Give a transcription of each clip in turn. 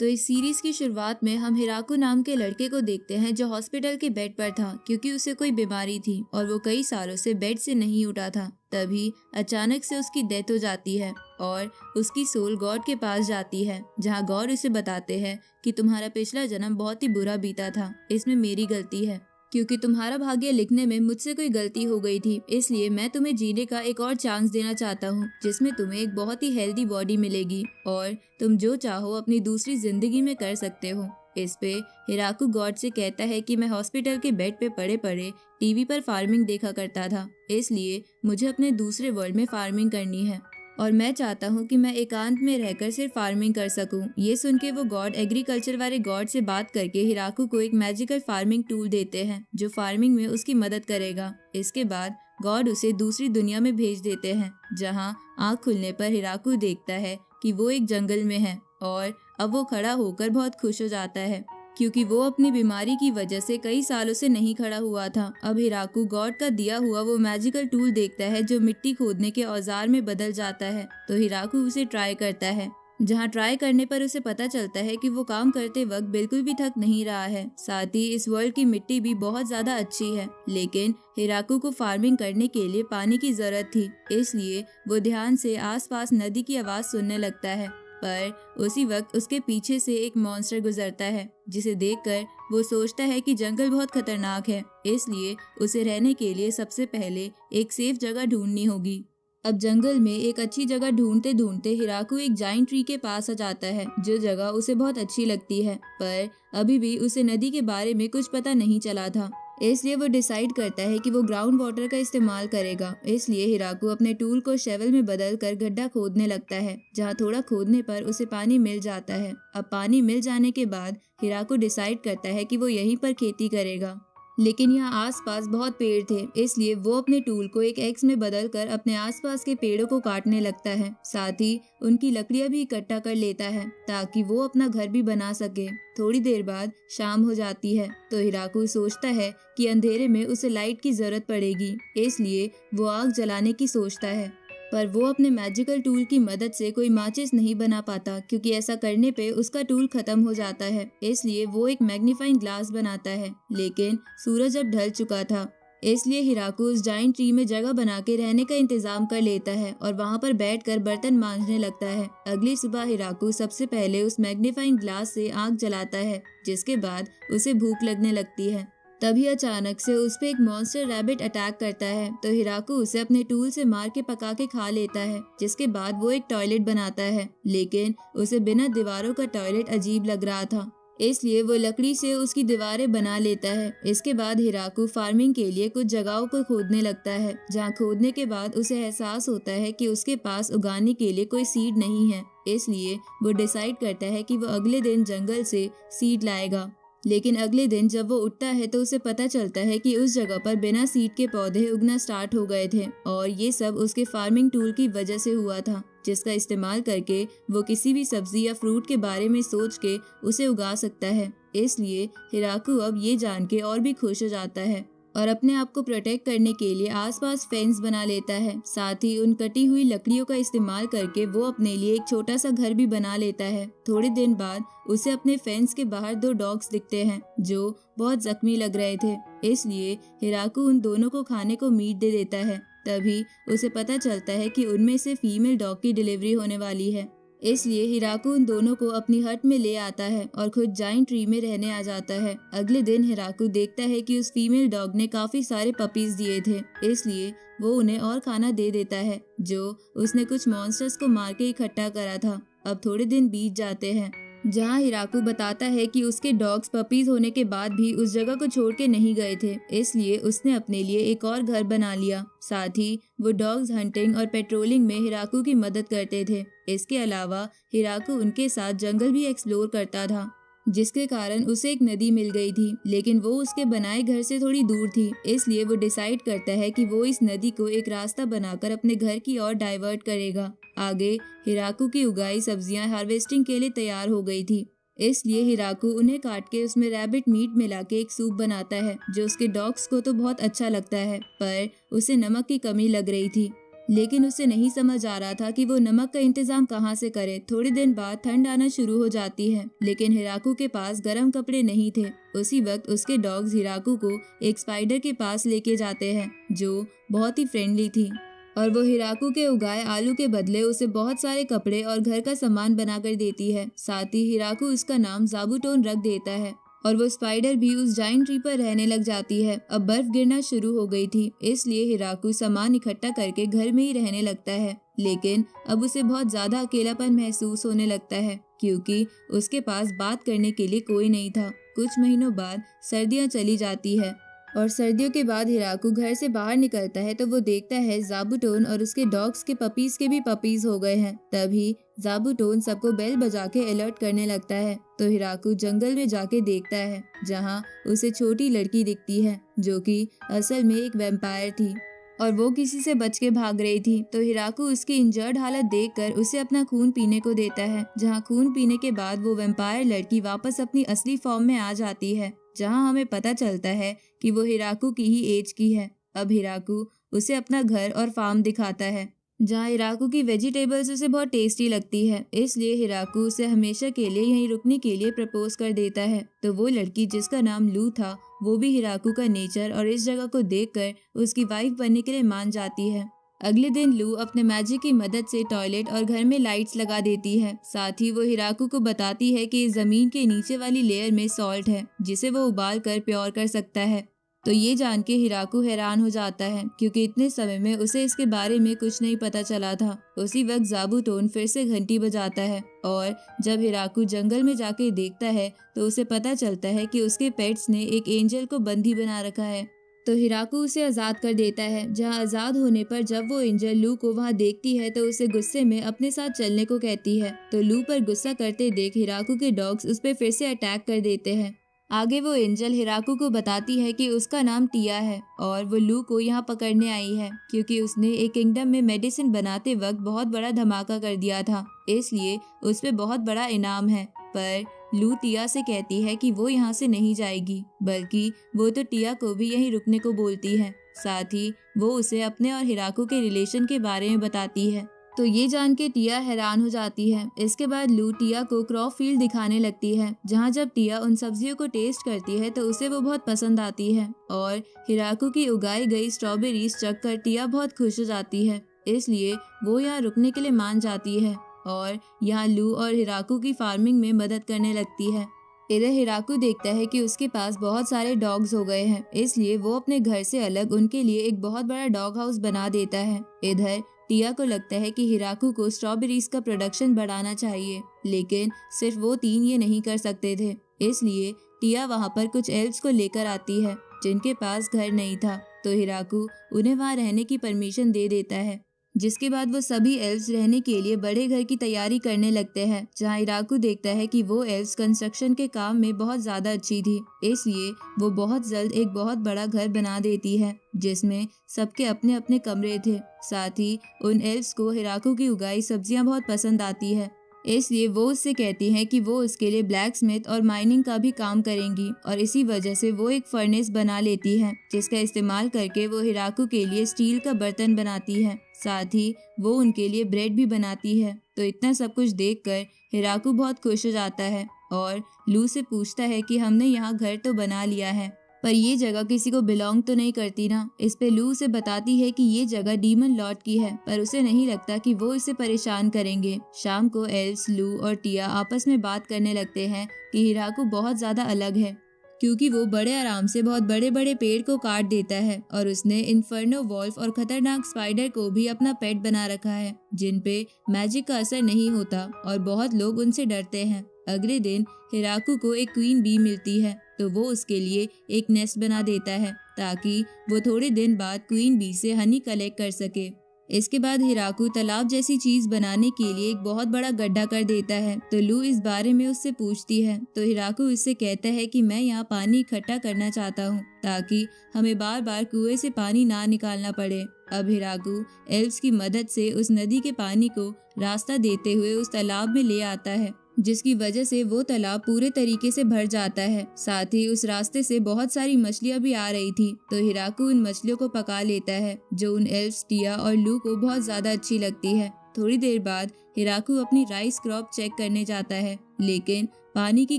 तो इस सीरीज की शुरुआत में हम हिराकू नाम के लड़के को देखते हैं जो हॉस्पिटल के बेड पर था क्योंकि उसे कोई बीमारी थी और वो कई सालों से बेड से नहीं उठा था। तभी अचानक से उसकी डेथ हो जाती है और उसकी सोल गॉड के पास जाती है, जहाँ गॉड उसे बताते हैं कि तुम्हारा पिछला जन्म बहुत ही बुरा बीता था, इसमें मेरी गलती है क्योंकि तुम्हारा भाग्य लिखने में मुझसे कोई गलती हो गई थी। इसलिए मैं तुम्हें जीने का एक और चांस देना चाहता हूँ जिसमें तुम्हें एक बहुत ही हेल्दी बॉडी मिलेगी और तुम जो चाहो अपनी दूसरी जिंदगी में कर सकते हो। इस पे हिराकू गॉड से कहता है कि मैं हॉस्पिटल के बेड पे पड़े पड़े टीवी पर फार्मिंग देखा करता था, इसलिए मुझे अपने दूसरे वर्ल्ड में फार्मिंग करनी है और मैं चाहता हूँ कि मैं एकांत में रहकर सिर्फ फार्मिंग कर सकूँ। ये सुन के वो गॉड एग्रीकल्चर वाले गॉड से बात करके हिराकू को एक मैजिकल फार्मिंग टूल देते हैं जो फार्मिंग में उसकी मदद करेगा। इसके बाद गॉड उसे दूसरी दुनिया में भेज देते हैं, जहाँ आँख खुलने पर हिराकू देखता है कि वो एक जंगल में है और अब वो खड़ा होकर बहुत खुश हो जाता है क्योंकि वो अपनी बीमारी की वजह से कई सालों से नहीं खड़ा हुआ था। अब हिराकू गॉड का दिया हुआ वो मैजिकल टूल देखता है जो मिट्टी खोदने के औजार में बदल जाता है, तो हिराकू उसे ट्राई करता है, जहाँ ट्राई करने पर उसे पता चलता है कि वो काम करते वक्त बिल्कुल भी थक नहीं रहा है। साथ ही इस वर्ल्ड की मिट्टी भी बहुत ज्यादा अच्छी है, लेकिन हिराकू को फार्मिंग करने के लिए पानी की जरूरत थी, इसलिए वो ध्यान से आसपास नदी की आवाज सुनने लगता है। पर उसी वक्त उसके पीछे से एक मॉन्स्टर गुजरता है, जिसे देखकर वो सोचता है कि जंगल बहुत खतरनाक है, इसलिए उसे रहने के लिए सबसे पहले एक सेफ जगह ढूंढनी होगी। अब जंगल में एक अच्छी जगह ढूंढते ढूंढते हिराकू एक जाइंट ट्री के पास आ जाता है, जो जगह उसे बहुत अच्छी लगती है, पर अभी भी उसे नदी के बारे में कुछ पता नहीं चला था, इसलिए वो डिसाइड करता है कि वो ग्राउंड वाटर का इस्तेमाल करेगा। इसलिए हिराकू अपने टूल को शेवल में बदल कर गड्ढा खोदने लगता है, जहाँ थोड़ा खोदने पर उसे पानी मिल जाता है। अब पानी मिल जाने के बाद हिराकू डिसाइड करता है कि वो यहीं पर खेती करेगा, लेकिन यहाँ आसपास बहुत पेड़ थे, इसलिए वो अपने टूल को एक एक्स में बदलकर अपने आसपास के पेड़ों को काटने लगता है। साथ ही उनकी लकड़ियाँ भी इकट्ठा कर लेता है ताकि वो अपना घर भी बना सके। थोड़ी देर बाद शाम हो जाती है, तो हिराकू सोचता है कि अंधेरे में उसे लाइट की जरूरत पड़ेगी, इसलिए वो आग जलाने की सोचता है, पर वो अपने मैजिकल टूल की मदद से कोई माचिस नहीं बना पाता क्योंकि ऐसा करने पे उसका टूल खत्म हो जाता है। इसलिए वो एक मैग्नीफाइंग ग्लास बनाता है, लेकिन सूरज अब ढल चुका था, इसलिए हिराकू उस जाइंट ट्री में जगह बना के रहने का इंतजाम कर लेता है और वहाँ पर बैठकर बर्तन मांजने लगता है। अगली सुबह हिराकू सबसे पहले उस मैग्नीफाइंग ग्लास से आग जलाता है, जिसके बाद उसे भूख लगने लगती है। तभी अचानक से उस पे एक मॉन्स्टर रैबिट अटैक करता है, तो हिराकू उसे अपने टूल से मार के पका के खा लेता है, जिसके बाद वो एक टॉयलेट बनाता है, लेकिन उसे बिना दीवारों का टॉयलेट अजीब लग रहा था, इसलिए वो लकड़ी से उसकी दीवारें बना लेता है। इसके बाद हिराकू फार्मिंग के लिए कुछ जगहों को खोदने लगता है, जहाँ खोदने के बाद उसे एहसास होता है कि उसके पास उगाने के लिए कोई सीड नहीं है, इसलिए वो डिसाइड करता है कि वो अगले दिन जंगल से सीड लाएगा। लेकिन अगले दिन जब वो उठता है तो उसे पता चलता है कि उस जगह पर बिना सीड के पौधे उगना स्टार्ट हो गए थे और ये सब उसके फार्मिंग टूल की वजह से हुआ था, जिसका इस्तेमाल करके वो किसी भी सब्जी या फ्रूट के बारे में सोच के उसे उगा सकता है। इसलिए हिराकू अब ये जान के और भी खुश हो जाता है और अपने आप को प्रोटेक्ट करने के लिए आसपास फेंस बना लेता है। साथ ही उन कटी हुई लकड़ियों का इस्तेमाल करके वो अपने लिए एक छोटा सा घर भी बना लेता है। थोड़े दिन बाद उसे अपने फेंस के बाहर दो डॉग्स दिखते हैं जो बहुत जख्मी लग रहे थे, इसलिए हिराकू उन दोनों को खाने को मीट दे देता है। तभी उसे पता चलता है कि उनमें से फीमेल डॉग की डिलीवरी होने वाली है, इसलिए हिराकू उन दोनों को अपनी हट में ले आता है और खुद जाइंट ट्री में रहने आ जाता है। अगले दिन हिराकू देखता है कि उस फीमेल डॉग ने काफी सारे पपीज दिए थे, इसलिए वो उन्हें और खाना दे देता है जो उसने कुछ मॉन्स्टर्स को मार के इकट्ठा करा था। अब थोड़े दिन बीत जाते हैं, जहाँ हिराकू बताता है कि उसके डॉग्स पपीज होने के बाद भी उस जगह को छोड़ के नहीं गए थे, इसलिए उसने अपने लिए एक और घर बना लिया। साथ ही वो डॉग्स हंटिंग और पेट्रोलिंग में हिराकू की मदद करते थे। इसके अलावा हिराकू उनके साथ जंगल भी एक्सप्लोर करता था, जिसके कारण उसे एक नदी मिल गई थी, लेकिन वो उसके बनाए घर से थोड़ी दूर थी, इसलिए वो डिसाइड करता है कि वो इस नदी को एक रास्ता बनाकर अपने घर की ओर डाइवर्ट करेगा। आगे हिराकू की उगाई सब्जियां हार्वेस्टिंग के लिए तैयार हो गई थी, इसलिए हिराकू उन्हें काट के उसमें रैबिट मीट मिला के एक सूप बनाता है, जो उसके डॉग्स को तो बहुत अच्छा लगता है, पर उसे नमक की कमी लग रही थी। लेकिन उसे नहीं समझ आ रहा था कि वो नमक का इंतजाम कहाँ से करे। थोड़े दिन बाद ठंड आना शुरू हो जाती है, लेकिन हिराकू के पास गर्म कपड़े नहीं थे। उसी वक्त उसके डॉग्स हिराकू को एक स्पाइडर के पास लेके जाते हैं जो बहुत ही फ्रेंडली थी, और वो हिराकू के उगाए आलू के बदले उसे बहुत सारे कपड़े और घर का सामान बनाकर देती है। साथ ही हिराकू उसका नाम ज़ाबूटोन रख देता है, और वो स्पाइडर भी उस जाइंट ट्री पर रहने लग जाती है। अब बर्फ गिरना शुरू हो गई थी, इसलिए हिराकू सामान इकट्ठा करके घर में ही रहने लगता है। लेकिन अब उसे बहुत ज्यादा अकेलापन महसूस होने लगता है, क्योंकि उसके पास बात करने के लिए कोई नहीं था। कुछ महीनों बाद सर्दियाँ चली जाती है, और सर्दियों के बाद हिराकू घर से बाहर निकलता है तो वो देखता है ज़ाबूटोन और उसके डॉग्स के पपीज के भी पपीज हो गए हैं। तभी ज़ाबूटोन सबको बेल बजा के अलर्ट करने लगता है। तो हिराकू जंगल में जाके देखता है, जहाँ उसे छोटी लड़की दिखती है जो कि असल में एक वैम्पायर थी, और वो किसी से बच के भाग रही थी। तो हिराकू उसकी इंजर्ड हालत देखकर उसे अपना खून पीने को देता है, जहाँ खून पीने के बाद वो वैम्पायर लड़की वापस अपनी असली फॉर्म में आ जाती है, जहाँ हमें पता चलता है कि वो हिराकू की ही एज की है। अब हिराकू उसे अपना घर और फार्म दिखाता है, जहाँ हिराकू की वेजिटेबल्स उसे बहुत टेस्टी लगती है। इसलिए हिराकू उसे हमेशा के लिए यहीं रुकने के लिए प्रपोज कर देता है। तो वो लड़की जिसका नाम लू था, वो भी हिराकू का नेचर और इस जगह को देखकर उसकी वाइफ बनने के लिए मान जाती है। अगले दिन लू अपने मैजिक की मदद से टॉयलेट और घर में लाइट्स लगा देती है। साथ ही वो हिराकू को बताती है कि जमीन के नीचे वाली लेयर में सॉल्ट है, जिसे वो उबाल कर प्योर कर सकता है। तो ये जान के हिराकू हैरान हो जाता है, क्योंकि इतने समय में उसे इसके बारे में कुछ नहीं पता चला था। उसी वक्त ज़ाबूटोन फिर से घंटी बजाता है, और जब हिराकू जंगल में जाके देखता है तो उसे पता चलता है कि उसके पेट्स ने एक एंजल को बंदी बना रखा है। तो हिराकू उसे आज़ाद कर देता है, जहाँ आज़ाद होने पर जब वो एंजल लू को वहाँ देखती है तो उसे गुस्से में अपने साथ चलने को कहती है। तो लू पर गुस्सा करते देख हिराकू के डॉग्स उस पर फिर से अटैक कर देते हैं। आगे वो एंजल हिराकू को बताती है कि उसका नाम टिया है, और वो लू को यहाँ पकड़ने आई है क्योंकि उसने एक किंगडम में मेडिसिन बनाते वक्त बहुत बड़ा धमाका कर दिया था, इसलिए उस पे बहुत बड़ा इनाम है। पर लू टिया से कहती है कि वो यहाँ से नहीं जाएगी, बल्कि वो तो टिया को भी यहीं रुकने को बोलती है। साथ ही वो उसे अपने और हिराकू के रिलेशन के बारे में बताती है। तो ये जान के टिया हैरान हो जाती है। इसके बाद लू टिया को क्रॉप फील्ड दिखाने लगती है, जहाँ जब टिया उन सब्जियों को टेस्ट करती है तो उसे वो बहुत पसंद आती है, और हिराकू की उगाई गई स्ट्रॉबेरीज चख कर टिया बहुत खुश हो जाती है। इसलिए वो यहाँ रुकने के लिए मान जाती है, और यहाँ लू और हिराकू की फार्मिंग में मदद करने लगती है। इधर हिराकू देखता है कि उसके पास बहुत सारे डॉग्स हो गए हैं, इसलिए वो अपने घर से अलग उनके लिए एक बहुत बड़ा डॉग हाउस बना देता है। इधर टिया को लगता है कि हिराकू को स्ट्रॉबेरीज का प्रोडक्शन बढ़ाना चाहिए, लेकिन सिर्फ वो तीन ये नहीं कर सकते थे। इसलिए टिया वहाँ पर कुछ एल्व्स को लेकर आती है जिनके पास घर नहीं था। तो हिराकू उन्हें वहाँ रहने की परमिशन दे देता है, जिसके बाद वो सभी एल्व्स रहने के लिए बड़े घर की तैयारी करने लगते हैं। जहाँ हिराकू देखता है कि वो एल्व्स कंस्ट्रक्शन के काम में बहुत ज्यादा अच्छी थी, इसलिए वो बहुत जल्द एक बहुत बड़ा घर बना देती है जिसमें सबके अपने अपने कमरे थे। साथ ही उन एल्व्स को हिराकू की उगाई सब्जियां बहुत पसंद आती है, इसलिए वो उससे कहती हैं कि वो उसके लिए ब्लैक स्मिथ और माइनिंग का भी काम करेंगी, और इसी वजह से वो एक फर्नेस बना लेती है जिसका इस्तेमाल करके वो हिराकू के लिए स्टील का बर्तन बनाती है। साथ ही वो उनके लिए ब्रेड भी बनाती है। तो इतना सब कुछ देखकर हिराकू बहुत खुश हो जाता है, और लू से पूछता है कि हमने यहाँ घर तो बना लिया है, पर ये जगह किसी को बिलोंग तो नहीं करती ना। इस पे लू उसे बताती है कि ये जगह डीमन लॉर्ड की है, पर उसे नहीं लगता कि वो इसे परेशान करेंगे। शाम को एल्व्स, लू और टिया आपस में बात करने लगते हैं कि हिराकू बहुत ज्यादा अलग है, क्योंकि वो बड़े आराम से बहुत बड़े बड़े पेड़ को काट देता है, और उसने इन्फर्नो वॉल्फ और खतरनाक स्पाइडर को भी अपना पेट बना रखा है, जिन पे मैजिक का असर नहीं होता और बहुत लोग उनसे डरते हैं। अगले दिन हिराकू को एक क्वीन बी मिलती है, तो वो उसके लिए एक नेस्ट बना देता है ताकि वो थोड़े दिन बाद क्वीन बी से हनी कलेक्ट कर सके। इसके बाद हिराकू तालाब जैसी चीज बनाने के लिए एक बहुत बड़ा गड्ढा कर देता है। तो लू इस बारे में उससे पूछती है, तो हिराकू इससे कहता है कि मैं यहाँ पानी इकट्ठा करना चाहता हूँ ताकि हमें बार बार कुएं से पानी ना निकालना पड़े। अब हिराकू एल्व्स की मदद से उस नदी के पानी को रास्ता देते हुए उस तालाब में ले आता है, जिसकी वजह से वो तालाब पूरे तरीके से भर जाता है। साथ ही उस रास्ते से बहुत सारी मछलियां भी आ रही थी, तो हिराकू उन मछलियों को पका लेता है, जो उन एल्फ्स टिया और लू को बहुत ज्यादा अच्छी लगती है। थोड़ी देर बाद हिराकू अपनी राइस क्रॉप चेक करने जाता है, लेकिन पानी की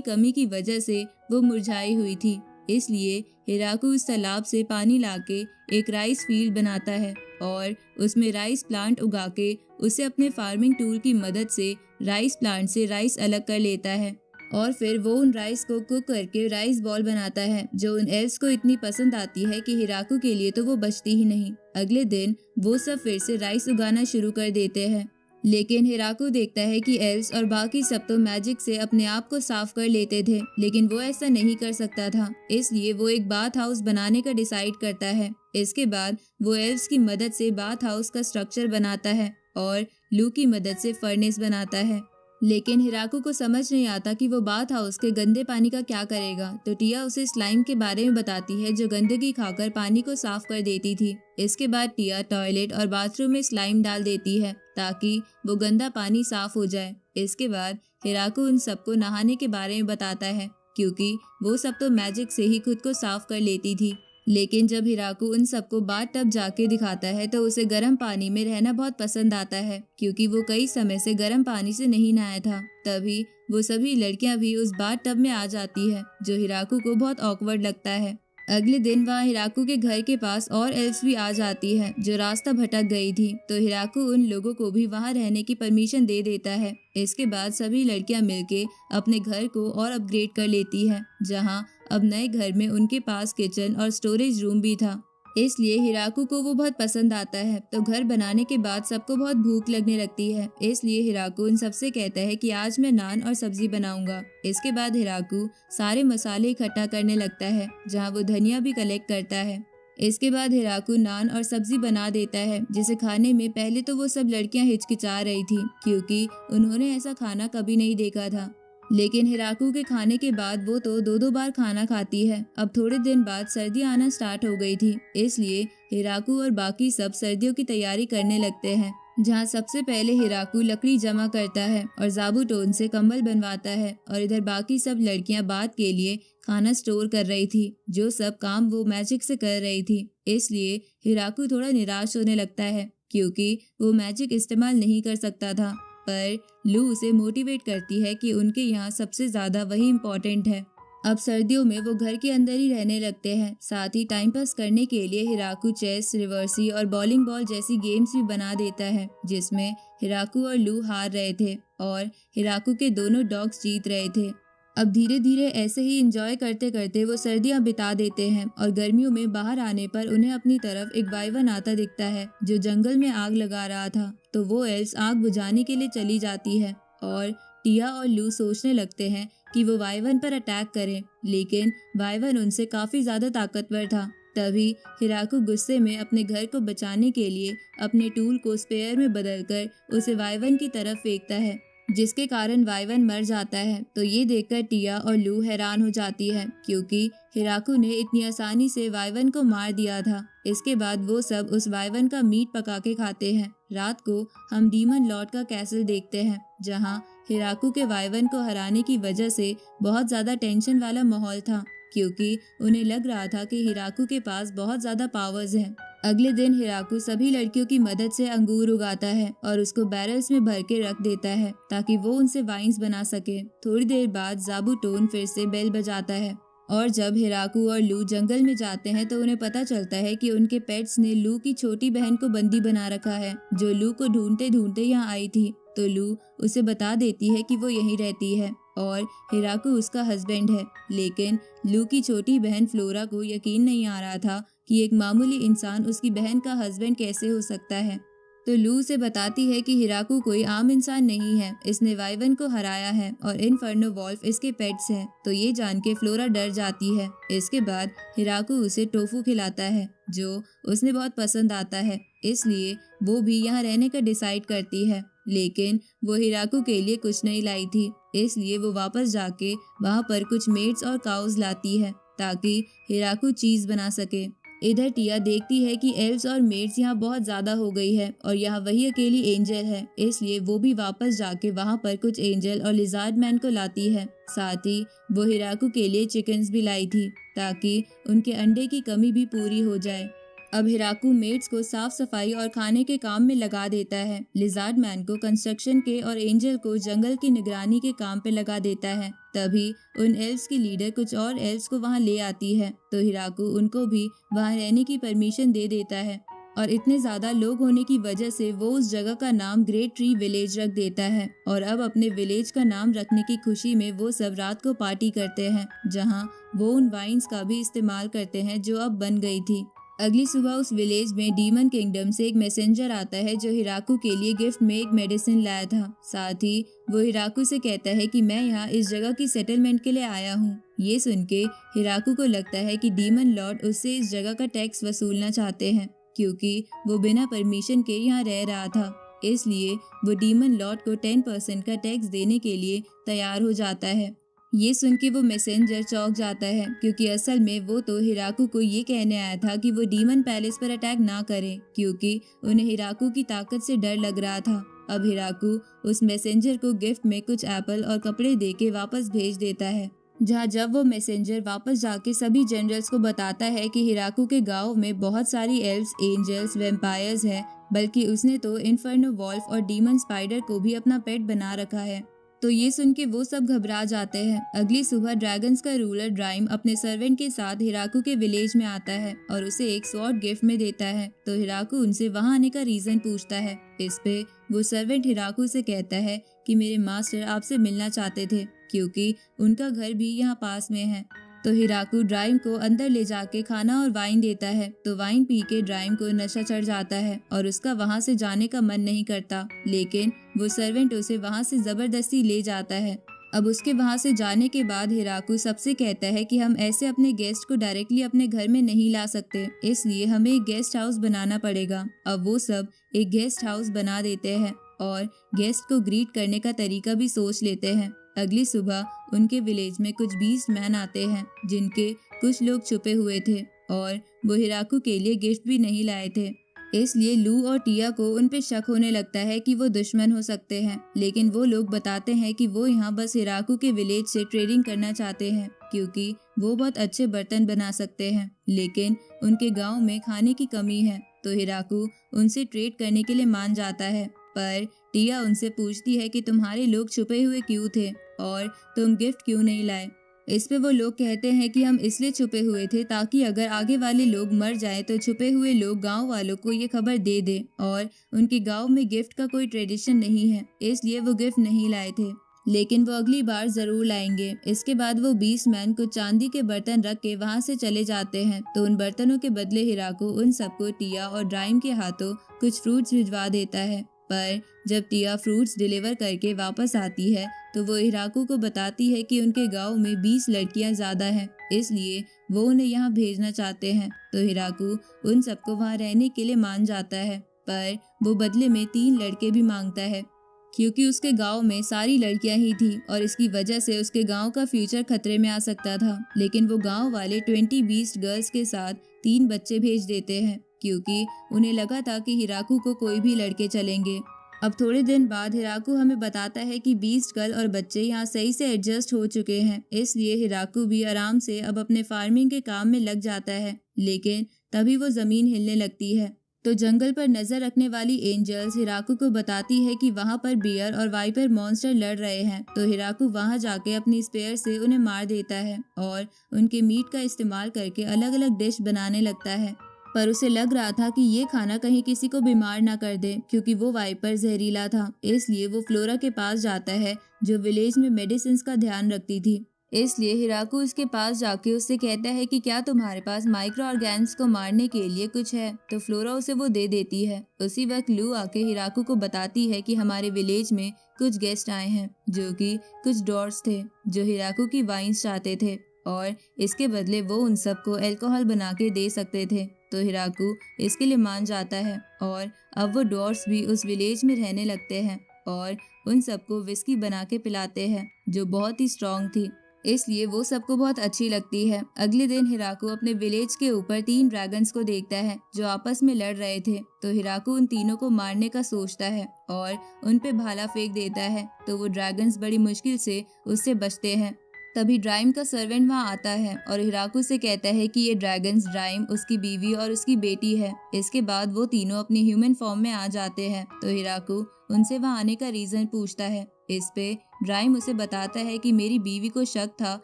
कमी की वजह से वो मुरझाई हुई थी। इसलिए हिराकू उस तालाब से पानी लाके एक राइस फील्ड बनाता है और उसमें राइस प्लांट उगा के उसे अपने फार्मिंग टूल की मदद से राइस प्लांट से राइस अलग कर लेता है और फिर वो उन राइस को कुक करके राइस बॉल बनाता है, जो उन एल्फ्स को इतनी पसंद आती है कि हिराकू के लिए तो वो बचती ही नहीं। अगले दिन वो सब फिर से राइस उगाना शुरू कर देते हैं, लेकिन हिराकू देखता है कि एल्फ्स और बाकी सब तो मैजिक से अपने आप को साफ कर लेते थे, लेकिन वो ऐसा नहीं कर सकता था। इसलिए वो एक बाथ हाउस बनाने का डिसाइड करता है। इसके बाद वो एल्फ्स की मदद से बाथ हाउस का स्ट्रक्चर बनाता है और लू की मदद से फर्नेस बनाता है। लेकिन हिराकू को समझ नहीं आता कि वो बाथ हाउस के गंदे पानी का क्या करेगा, तो टिया उसे स्लाइम के बारे में बताती है, जो गंदगी खाकर पानी को साफ कर देती थी। इसके बाद टिया टॉयलेट और बाथरूम में स्लाइम डाल देती है ताकि वो गंदा पानी साफ हो जाए। इसके बाद हिराकू उन सबको नहाने के बारे में बताता है, क्योंकि वो सब तो मैजिक से ही खुद को साफ कर लेती थी। लेकिन जब हिराकू उन सबको बाथ टब जाके दिखाता है तो उसे गर्म पानी में रहना बहुत पसंद आता है, क्योंकि वो कई समय से गर्म पानी से नहीं नहाया था। तभी वो सभी लड़कियां भी उस बाथ टब में आ जाती है, जो हिराकू को बहुत ऑकवर्ड लगता है। अगले दिन वहाँ हिराकू के घर के पास और एल्फ्स भी आ जाती है, जो रास्ता भटक गई थी, तो हिराकू उन लोगों को भी वहाँ रहने की परमिशन दे देता है। इसके बाद सभी लड़कियां मिलके अपने घर को और अपग्रेड कर लेती है, जहाँ अब नए घर में उनके पास किचन और स्टोरेज रूम भी था। इसलिए हिराकू को वो बहुत पसंद आता है। तो घर बनाने के बाद सबको बहुत भूख लगने लगती है, इसलिए हिराकू उन सबसे कहता है कि आज मैं नान और सब्जी बनाऊंगा। इसके बाद हिराकू सारे मसाले इकट्ठा करने लगता है, जहाँ वो धनिया भी कलेक्ट करता है। इसके बाद हिराकू नान और सब्जी बना देता है, जिसे खाने में पहले तो वो सब लड़कियां हिचकिचा रही थी, क्योंकि उन्होंने ऐसा खाना कभी नहीं देखा था। लेकिन हिराकू के खाने के बाद वो तो दो बार खाना खाती है। अब थोड़े दिन बाद सर्दी आना स्टार्ट हो गई थी, इसलिए हिराकू और बाकी सब सर्दियों की तैयारी करने लगते हैं, जहाँ सबसे पहले हिराकू लकड़ी जमा करता है और जाबूटोन से कंबल बनवाता है, और इधर बाकी सब लड़कियां बाद के लिए खाना स्टोर कर रही थी। जो सब काम वो मैजिक से कर रही थी, इसलिए हिराकू थोड़ा निराश होने लगता है, क्योंकि वो मैजिक इस्तेमाल नहीं कर सकता था। पर लू उसे मोटिवेट करती है कि उनके यहाँ सबसे ज्यादा वही इम्पोर्टेंट है। अब सर्दियों में वो घर के अंदर ही रहने लगते हैं। साथ ही टाइम पास करने के लिए हिराकू चेस, रिवर्सी और बॉलिंग बॉल जैसी गेम्स भी बना देता है, जिसमें हिराकू और लू हार रहे थे और हिराकू के दोनों डॉग्स जीत रहे थे। अब धीरे धीरे ऐसे ही एंजॉय करते करते वो सर्दियां बिता देते हैं, और गर्मियों में बाहर आने पर उन्हें अपनी तरफ एक वाइवन आता दिखता है, जो जंगल में आग लगा रहा था। तो वो एल्स आग बुझाने के लिए चली जाती है, और टिया और लू सोचने लगते हैं कि वो वाइवन पर अटैक करें, लेकिन वाइवन उनसे काफी ज्यादा ताकतवर था। तभी हिराकू गुस्से में अपने घर को बचाने के लिए अपने टूल को स्पेयर में बदलकर उसे वाइवन की तरफ फेंकता है, जिसके कारण वाइवन मर जाता है। तो ये देखकर टिया और लू हैरान हो जाती है, क्योंकि हिराकू ने इतनी आसानी से वाइवन को मार दिया था। इसके बाद वो सब उस वाइवन का मीट पका के खाते हैं। रात को हम डीमन लॉर्ड का कैसल देखते हैं, जहाँ हिराकू के वाइवन को हराने की वजह से बहुत ज्यादा टेंशन वाला माहौल था, क्योंकि उन्हें लग रहा था कि हिराकू के पास बहुत ज्यादा पावर्स हैं। अगले दिन हिराकू सभी लड़कियों की मदद से अंगूर उगाता है और उसको बैरल्स में भर के रख देता है, ताकि वो उनसे वाइन्स बना सके। थोड़ी देर बाद जाबूटोन फिर से बेल बजाता है, और जब हिराकू और लू जंगल में जाते हैं तो उन्हें पता चलता है कि उनके पेट्स ने लू की छोटी बहन को बंदी बना रखा है, जो लू को ढूंढते ढूंढते यहाँ आई थी। तो लू उसे बता देती है कि वो यहीं रहती है और हिराकू उसका हस्बैंड है। लेकिन लू की छोटी बहन फ्लोरा को यकीन नहीं आ रहा था कि एक मामूली इंसान उसकी बहन का हस्बैंड कैसे हो सकता है। तो लू उसे बताती है कि हिराकू कोई आम इंसान नहीं है, इसने वाइवन को हराया है और इनफर्नो वॉल्फ इसके पेट्स हैं। तो ये जान के फ्लोरा डर जाती है। इसके बाद हिराकू उसे टोफू खिलाता है, जो उसने बहुत पसंद आता है, इसलिए वो भी यहाँ रहने का डिसाइड करती है। लेकिन वो हिराकू के लिए कुछ नहीं लाई थी, इसलिए वो वापस जाके वहाँ पर कुछ मेट्स और काउज लाती है, ताकि हिराकू चीज बना सके। इधर टिया देखती है कि एल्व्स और मेड्स यहाँ बहुत ज्यादा हो गई है और यहाँ वही अकेली एंजल है, इसलिए वो भी वापस जाके वहाँ पर कुछ एंजल और लिजार्ड मैन को लाती है। साथ ही वो हिराकू के लिए चिकन्स भी लाई थी ताकि उनके अंडे की कमी भी पूरी हो जाए। अब हिराकू मेड्स को साफ सफाई और खाने के काम में लगा देता है, लिजार्ड मैन को कंस्ट्रक्शन के और एंजल को जंगल की निगरानी के काम पे लगा देता है। तभी उन एल्व्स की लीडर कुछ और एल्व्स को वहाँ ले आती है, तो हिराकू उनको भी वहाँ रहने की परमिशन दे देता है और इतने ज्यादा लोग होने की वजह से वो उस जगह का नाम ग्रेट ट्री विलेज रख देता है। और अब अपने विलेज का नाम रखने की खुशी में वो सब रात को पार्टी करते हैं, जहाँ वो उन वाइन्स का भी इस्तेमाल करते हैं जो अब बन गई थी। अगली सुबह उस विलेज में डीमन किंगडम से एक मैसेंजर आता है जो हिराकू के लिए गिफ्ट में एक मेडिसिन लाया था। साथ ही वो हिराकू से कहता है कि मैं यहाँ इस जगह की सेटलमेंट के लिए आया हूँ। ये सुन के हिराकू को लगता है कि डीमन लॉर्ड उससे इस जगह का टैक्स वसूलना चाहते हैं, क्योंकि वो बिना परमिशन के यहाँ रह रहा था। इसलिए वो डीमन लॉर्ड को 10% का टैक्स देने के लिए तैयार हो जाता है। ये सुन के वो मैसेंजर चौंक जाता है, क्योंकि असल में वो तो हिराकू को ये कहने आया था कि वो डीमन पैलेस पर अटैक ना करे, क्योंकि उन्हें हिराकू की ताकत से डर लग रहा था। अब हिराकू उस मैसेंजर को गिफ्ट में कुछ एप्पल और कपड़े देके वापस भेज देता है। जब वो मैसेंजर वापस जाके सभी जनरल्स को बताता है कि हिराकू के गांव में बहुत सारी एल्व्स, एंजल्स, वैम्पायर्स हैं, बल्कि उसने तो इन्फर्नो वॉल्फ और डीमन स्पाइडर को भी अपना पेट बना रखा है, तो ये सुन के वो सब घबरा जाते हैं। अगली सुबह ड्रैगन्स का रूलर ड्राइम अपने सर्वेंट के साथ हिराकू के विलेज में आता है और उसे एक स्वॉर्ड गिफ्ट में देता है, तो हिराकू उनसे वहाँ आने का रीजन पूछता है। इस पे वो सर्वेंट हिराकू से कहता है कि मेरे मास्टर आपसे मिलना चाहते थे, क्योंकि उनका घर भी यहाँ पास में है। तो हिराकू ड्राइम को अंदर ले जाके खाना और वाइन देता है, तो वाइन पी के ड्राइम को नशा चढ़ जाता है और उसका वहाँ से जाने का मन नहीं करता, लेकिन वो सर्वेंट उसे वहाँ से जबरदस्ती ले जाता है। अब उसके वहाँ से जाने के बाद हिराकू सबसे कहता है कि हम ऐसे अपने गेस्ट को डायरेक्टली अपने घर में नहीं ला सकते, इसलिए हमें एक गेस्ट हाउस बनाना पड़ेगा। अब वो सब एक गेस्ट हाउस बना देते हैं और गेस्ट को ग्रीट करने का तरीका भी सोच लेते हैं। अगली सुबह उनके विलेज में कुछ बीस्ट मैन आते हैं, जिनके कुछ लोग छुपे हुए थे और वो हिराकू के लिए गिफ्ट भी नहीं लाए थे। इसलिए लू और टिया को उन पे शक होने लगता है कि वो दुश्मन हो सकते हैं, लेकिन वो लोग बताते हैं कि वो यहाँ बस हिराकू के विलेज से ट्रेडिंग करना चाहते हैं, क्योंकि वो बहुत अच्छे बर्तन बना सकते हैं, लेकिन उनके गाँव में खाने की कमी है। तो हिराकू उनसे ट्रेड करने के लिए मान जाता है, पर टिया उनसे पूछती है कि तुम्हारे लोग छुपे हुए क्यों थे और तुम गिफ्ट क्यों नहीं लाए। इस पे वो लोग कहते हैं कि हम इसलिए छुपे हुए थे ताकि अगर आगे वाले लोग मर जाए तो छुपे हुए लोग गांव वालों को ये खबर दे दे, और उनके गांव में गिफ्ट का कोई ट्रेडिशन नहीं है, इसलिए वो गिफ्ट नहीं लाए थे, लेकिन वो अगली बार जरूर लाएंगे। इसके बाद वो बीस्ट मैन को चांदी के बर्तन रख के वहाँ से चले जाते हैं, तो उन बर्तनों के बदले हिराकू उन सबको टिया और ड्राइम के हाथों कुछ फ्रूट्स भिजवा देता है। पर जब टिया फ्रूट्स डिलीवर करके वापस आती है तो वो हिराकू को बताती है कि उनके गांव में 20 लड़कियां ज्यादा हैं, इसलिए वो उन्हें यहाँ भेजना चाहते हैं। तो हिराकू उन सबको वहाँ रहने के लिए मान जाता है, पर वो बदले में 3 लड़के भी मांगता है, क्योंकि उसके गांव में सारी लड़कियां ही थी और इसकी वजह से उसके गांव का फ्यूचर खतरे में आ सकता था। लेकिन वो गांव वाले 20 बीस्ट गर्ल्स के साथ 3 बच्चे भेज देते हैं, क्योंकि उन्हें लगा था कि हिराकू को कोई भी लड़के चलेंगे। अब थोड़े दिन बाद हिराकू हमें बताता है कि बीस्ट गर्ल और बच्चे यहाँ सही से एडजस्ट हो चुके हैं, इसलिए हिराकू भी आराम से अब अपने फार्मिंग के काम में लग जाता है। लेकिन तभी वो जमीन हिलने लगती है, तो जंगल पर नजर रखने वाली एंजल्स हिराकू को बताती है कि वहाँ पर बियर और वाइपर मॉन्स्टर लड़ रहे हैं। तो हिराकू वहाँ जाके अपनी स्पेयर से उन्हें मार देता है और उनके मीट का इस्तेमाल करके अलग अलग डिश बनाने लगता है। पर उसे लग रहा था कि ये खाना कहीं किसी को बीमार ना कर दे, क्योंकि वो वाइपर जहरीला था। इसलिए वो फ्लोरा के पास जाता है, जो विलेज में मेडिसिन का ध्यान रखती थी। इसलिए हिराकू उसके पास जाके उससे कहता है कि क्या तुम्हारे पास माइक्रो ऑर्गेन्स को मारने के लिए कुछ है। तो फ्लोरा उसे वो दे देती है। उसी वक्त लू आके हिराकू को बताती है कि हमारे विलेज में कुछ गेस्ट आए हैं, जो कि कुछ डॉर्स थे जो हिराकू की वाइन्स चाहते थे, और इसके बदले वो उन सबको अल्कोहल बना के दे सकते थे। तो हिराकू इसके लिए मान जाता है और अब वो डॉर्स भी उस विलेज में रहने लगते हैं और उन सबको विस्की बना के पिलाते हैं, जो बहुत ही स्ट्रॉन्ग थी। इसलिए वो सबको बहुत अच्छी लगती है। अगले दिन हिराकू अपने विलेज के ऊपर 3 ड्रैगन्स को देखता है जो आपस में लड़ रहे थे। तो हिराकू उन तीनों को मारने का सोचता है और उन पे भाला फेंक देता है, तो वो ड्रैगन्स बड़ी मुश्किल से उससे बचते हैं। तभी ड्राइम का सर्वेंट वहाँ आता है और हिराकू से कहता है कि ये ड्रैगन्स ड्राइम, उसकी बीवी और उसकी बेटी है। इसके बाद वो तीनों अपनी ह्यूमन फॉर्म में आ जाते हैं। तो हिराकू उनसे वहाँ आने का रीजन पूछता है। इस पे ड्राइम उसे बताता है कि मेरी बीवी को शक था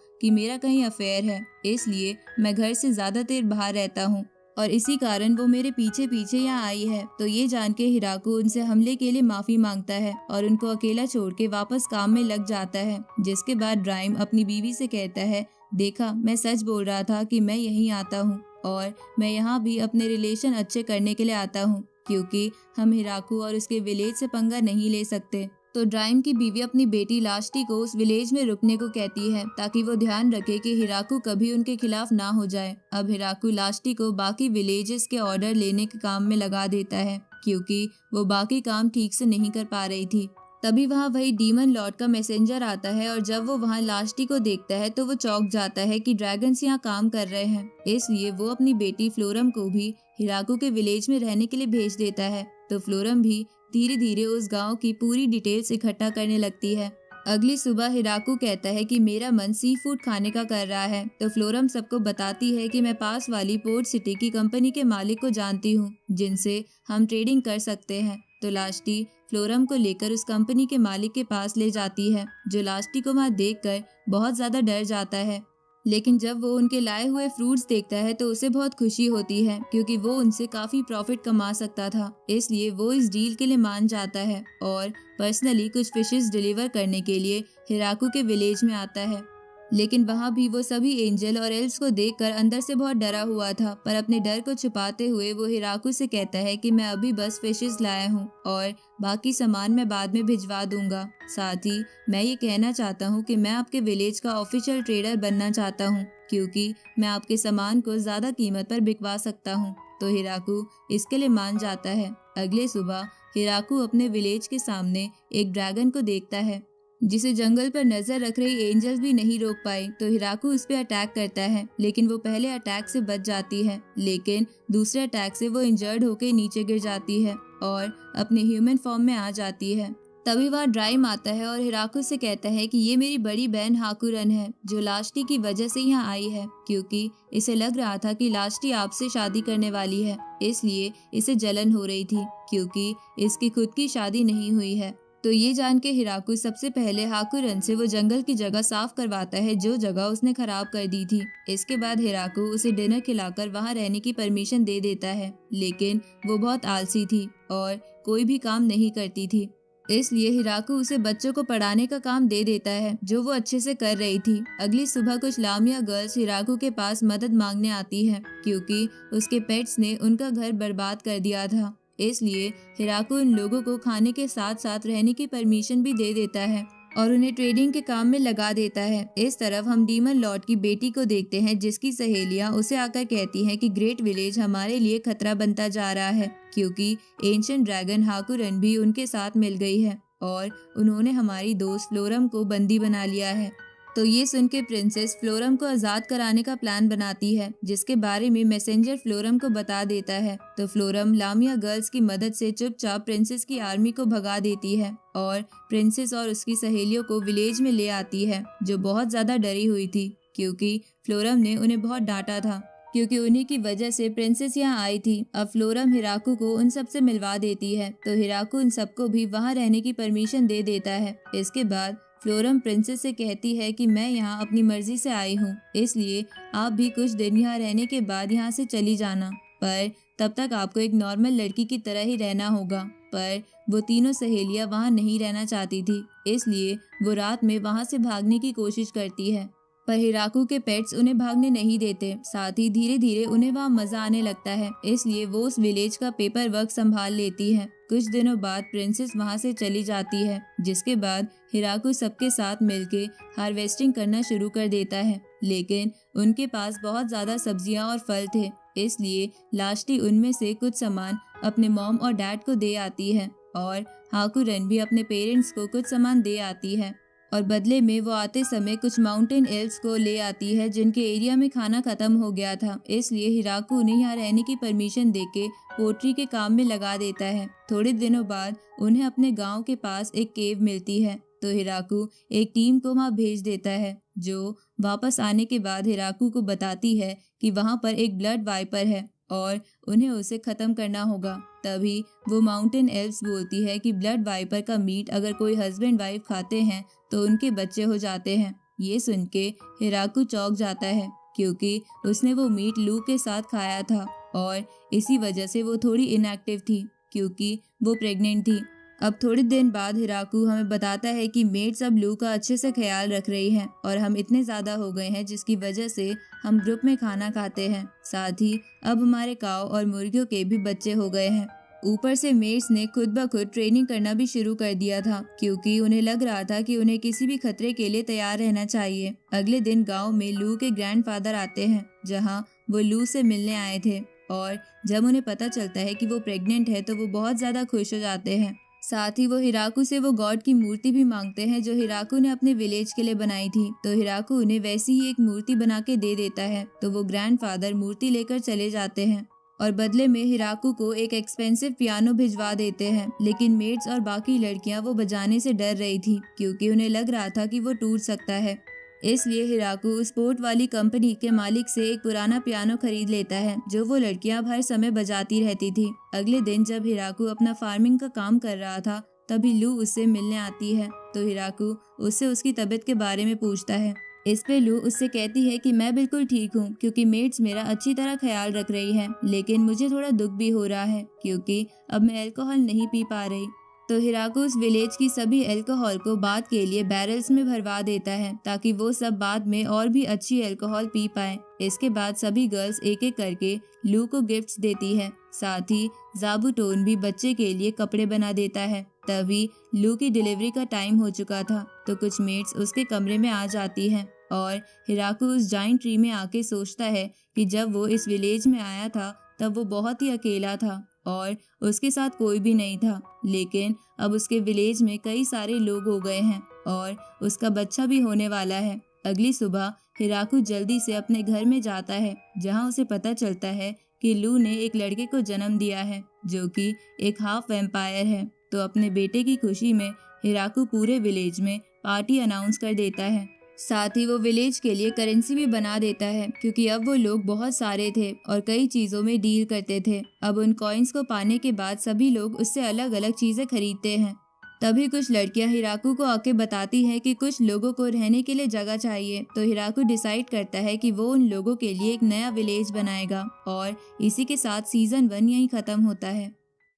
कि मेरा कहीं अफेयर है, इसलिए मैं घर से ज्यादा देर बाहर रहता हूँ और इसी कारण वो मेरे पीछे पीछे यहाँ आई है। तो ये जान के हिराकू उनसे हमले के लिए माफी मांगता है और उनको अकेला छोड़ के वापस काम में लग जाता है। जिसके बाद ड्राइम अपनी बीवी से कहता है, देखा, मैं सच बोल रहा था कि मैं यहीं आता हूँ और मैं यहाँ भी अपने रिलेशन अच्छे करने के लिए आता हूँ, क्योंकि हम हिराकू और उसके विलेज से पंगा नहीं ले सकते। तो ड्राइम की बीवी अपनी बेटी लास्टी को उस विलेज में रुकने को कहती है ताकि वो ध्यान रखे कि हिराकू कभी उनके खिलाफ ना हो जाए। अब हिराकू लास्टी को बाकी विलेजेस के ऑर्डर लेने के काम में लगा देता है, क्योंकि वो बाकी काम ठीक से नहीं कर पा रही थी। तभी वहाँ वही डीमन लॉर्ड का मैसेंजर आता है और जब वो वहाँ लास्टी को देखता है तो वो चौंक जाता है कि ड्रैगन्स यहाँ काम कर रहे हैं। इसलिए वो अपनी बेटी फ्लोरम को भी हिराकू के विलेज में रहने के लिए भेज देता है। तो फ्लोरम भी धीरे धीरे उस गांव की पूरी डिटेल्स इकट्ठा करने लगती है। अगली सुबह हिराकू कहता है कि मेरा मन सी फूड खाने का कर रहा है। तो फ्लोरम सबको बताती है कि मैं पास वाली पोर्ट सिटी की कंपनी के मालिक को जानती हूँ जिनसे हम ट्रेडिंग कर सकते हैं। तो लास्टी फ्लोरम को लेकर उस कंपनी के मालिक के पास ले जाती है, जो लास्टी को वहाँ देखकर बहुत ज्यादा डर जाता है। लेकिन जब वो उनके लाए हुए फ्रूट्स देखता है तो उसे बहुत खुशी होती है, क्योंकि वो उनसे काफी प्रॉफिट कमा सकता था। इसलिए वो इस डील के लिए मान जाता है और पर्सनली कुछ फिशेस डिलीवर करने के लिए हिराकू के विलेज में आता है। लेकिन वहाँ भी वो सभी एंजल और एल्स को देखकर अंदर से बहुत डरा हुआ था, पर अपने डर को छुपाते हुए वो हिराकू से कहता है कि मैं अभी बस फिशेस लाया हूँ और बाकी सामान मैं बाद में भिजवा दूंगा। साथ ही मैं ये कहना चाहता हूँ कि मैं आपके विलेज का ऑफिशियल ट्रेडर बनना चाहता हूँ, क्योंकि मैं आपके सामान को ज्यादा कीमत पर बिकवा सकता हूँ। तो हिराकू इसके लिए मान जाता है। अगले सुबह हिराकू अपने विलेज के सामने एक ड्रैगन को देखता है, जिसे जंगल पर नजर रख रही एंजल्स भी नहीं रोक पाई। तो हिराकू उस पर अटैक करता है, लेकिन वो पहले अटैक से बच जाती है, लेकिन दूसरे अटैक से वो इंजर्ड होकर नीचे गिर जाती है और अपने ह्यूमन फॉर्म में आ जाती है। तभी वहाँ ड्राइम आता है और हिराकू से कहता है कि ये मेरी बड़ी बहन हाकुरन है, जो लास्टी की वजह से यहाँ आई है, क्योंकि इसे लग रहा था कि लास्टी आपसे शादी करने वाली है, इसलिए इसे जलन हो रही थी, क्योंकि इसकी खुद की शादी नहीं हुई है। तो ये जान के हिराकू सबसे पहले हाकुरन से वो जंगल की जगह साफ करवाता है जो जगह उसने खराब कर दी थी। इसके बाद हिराकू उसे डिनर खिलाकर वहाँ रहने की परमिशन दे देता है, लेकिन वो बहुत आलसी थी और कोई भी काम नहीं करती थी। इसलिए हिराकू उसे बच्चों को पढ़ाने का काम दे देता है, जो वो अच्छे से कर रही थी। अगली सुबह कुछ लामिया गर्ल्स हिराकू के पास मदद मांगने आती हैं, क्योंकि उसके पेट्स ने उनका घर बर्बाद कर दिया था। इसलिए हिराकू इन लोगों को खाने के साथ साथ रहने की परमिशन भी दे देता है और उन्हें ट्रेडिंग के काम में लगा देता है। इस तरफ हम डीमन लॉर्ड की बेटी को देखते हैं, जिसकी सहेलियां उसे आकर कहती हैं कि ग्रेट विलेज हमारे लिए खतरा बनता जा रहा है, क्योंकि एंशिएंट ड्रैगन हाकुरन भी उनके साथ मिल गई है और उन्होंने हमारी दोस्त फ्लोरम को बंदी बना लिया है। तो ये सुन के प्रिंसेस फ्लोरम को आजाद कराने का प्लान बनाती है, जिसके बारे में मैसेंजर फ्लोरम को बता देता है। तो फ्लोरम लामिया गर्ल्स की मदद से चुपचाप प्रिंसेस की आर्मी को भगा देती है और प्रिंसेस और उसकी सहेलियों को विलेज में ले आती है, जो बहुत ज्यादा डरी हुई थी, क्योंकि फ्लोरम ने उन्हें बहुत डांटा था, क्योंकि उन्हीं की वजह से प्रिंसेस यहाँ आई थी। अब फ्लोरम हिराकू को उन सब से मिलवा देती है, तो हिराकू उन सबको भी वहाँ रहने की परमिशन दे देता है। इसके बाद फ्लोरम प्रिंसेस से कहती है कि मैं यहाँ अपनी मर्जी से आई हूँ, इसलिए आप भी कुछ दिन यहाँ रहने के बाद यहाँ से चली जाना, पर तब तक आपको एक नॉर्मल लड़की की तरह ही रहना होगा। पर वो तीनों सहेलियाँ वहाँ नहीं रहना चाहती थी, इसलिए वो रात में वहाँ से भागने की कोशिश करती है, पर हिराकू के पेट्स उन्हें भागने नहीं देते। साथ ही धीरे धीरे उन्हें वहाँ मजा आने लगता है, इसलिए वो उस विलेज का पेपर वर्क संभाल लेती है। कुछ दिनों बाद प्रिंसेस वहाँ से चली जाती है, जिसके बाद हिराकू सबके साथ मिलके हार्वेस्टिंग करना शुरू कर देता है, लेकिन उनके पास बहुत ज्यादा सब्जियाँ और फल थे, इसलिए लास्टी उनमें से कुछ सामान अपने मॉम और डैड को दे आती है और हाकुरन भी अपने पेरेंट्स को कुछ सामान दे आती है। और बदले में वो आते समय कुछ माउंटेन एल्व्स को ले आती है जिनके एरिया में खाना खत्म हो गया था। इसलिए हिराकू उन्हें यहाँ रहने की परमिशन देके पोट्री के काम में लगा देता है। थोड़े दिनों बाद उन्हें अपने गांव के पास एक केव मिलती है, तो हिराकू एक टीम को वहां भेज देता है जो वापस आने के बाद हिराकू को बताती है कि वहां पर एक ब्लड वाइपर है और उन्हें उसे खत्म करना होगा। तभी वो माउंटेन एल्व्स बोलती है कि ब्लड वाइपर का मीट अगर कोई हस्बैंड वाइफ खाते हैं तो उनके बच्चे हो जाते हैं। ये सुन के हिराकू चौंक जाता है क्योंकि उसने वो मीट लू के साथ खाया था और इसी वजह से वो थोड़ी इनएक्टिव थी क्योंकि वो प्रेग्नेंट थी। अब थोड़े दिन बाद हिराकू हमें बताता है कि मेड्स अब लू का अच्छे से ख्याल रख रही हैं और हम इतने ज़्यादा हो गए हैं जिसकी वजह से हम ग्रुप में खाना खाते हैं। साथ ही अब हमारे काऊ और मुर्गियों के भी बच्चे हो गए हैं। ऊपर से मेड्स ने खुद ब खुद ट्रेनिंग करना भी शुरू कर दिया था क्योंकि उन्हें लग रहा था कि उन्हें किसी भी खतरे के लिए तैयार रहना चाहिए। अगले दिन गाँव में लू के ग्रैंडफादर आते हैं जहाँ वो लू से मिलने आए थे और जब उन्हें पता चलता है कि वो प्रेग्नेंट है तो वो बहुत ज़्यादा खुश हो जाते हैं। साथ ही वो हिराकू से वो गॉड की मूर्ति भी मांगते हैं जो हिराकू ने अपने विलेज के लिए बनाई थी। तो हिराकू उन्हें वैसी ही एक मूर्ति बना के दे देता है, तो वो ग्रैंडफादर मूर्ति लेकर चले जाते हैं और बदले में हिराकू को एक एक्सपेंसिव पियानो भिजवा देते हैं। लेकिन मेड्स और बाकी लड़कियां वो बजाने से डर रही थी क्योंकि उन्हें लग रहा था कि वो टूट सकता है। इसलिए हिराकू स्पोर्ट वाली कंपनी के मालिक से एक पुराना पियानो खरीद लेता है जो वो लड़कियां हर समय बजाती रहती थी। अगले दिन जब हिराकू अपना फार्मिंग का काम कर रहा था तभी लू उससे मिलने आती है, तो हिराकू उससे उसकी तबीयत के बारे में पूछता है। इस पे लू उससे कहती है कि मैं बिल्कुल ठीक हूँ क्योंकि मेड्स मेरा अच्छी तरह ख्याल रख रही है, लेकिन मुझे थोड़ा दुख भी हो रहा है क्योंकि अब मैं अल्कोहल नहीं पी पा रही। तो हिराकू उस विलेज की सभी अल्कोहल को बाद के लिए बैरल्स में भरवा देता है ताकि वो सब बाद में और भी अच्छी अल्कोहल पी पाए। इसके बाद सभी गर्ल्स एक एक करके लू को गिफ्ट्स देती है। साथ ही ज़ाबूटोन भी बच्चे के लिए कपड़े बना देता है। तभी लू की डिलीवरी का टाइम हो चुका था, तो कुछ मेड्स उसके कमरे में आ जाती हैं और हिराकू उस जाइंट ट्री में आके सोचता है कि जब वो इस विलेज में आया था तब वो बहुत ही अकेला था और उसके साथ कोई भी नहीं था, लेकिन अब उसके विलेज में कई सारे लोग हो गए हैं और उसका बच्चा भी होने वाला है। अगली सुबह हिराकू जल्दी से अपने घर में जाता है जहां उसे पता चलता है कि लू ने एक लड़के को जन्म दिया है जो कि एक हाफ वैम्पायर है। तो अपने बेटे की खुशी में हिराकू पूरे विलेज में पार्टी अनाउंस कर देता है। साथ ही वो विलेज के लिए करेंसी भी बना देता है क्योंकि अब वो लोग बहुत सारे थे और कई चीज़ों में डील करते थे। अब उन कॉइन्स को पाने के बाद सभी लोग उससे अलग अलग चीज़ें खरीदते हैं। तभी कुछ लड़कियां हिराकू को आके बताती हैं कि कुछ लोगों को रहने के लिए जगह चाहिए, तो हिराकू डिसाइड करता है कि वो उन लोगों के लिए एक नया विलेज बनाएगा और इसी के साथ सीजन 1 यहीं खत्म होता है।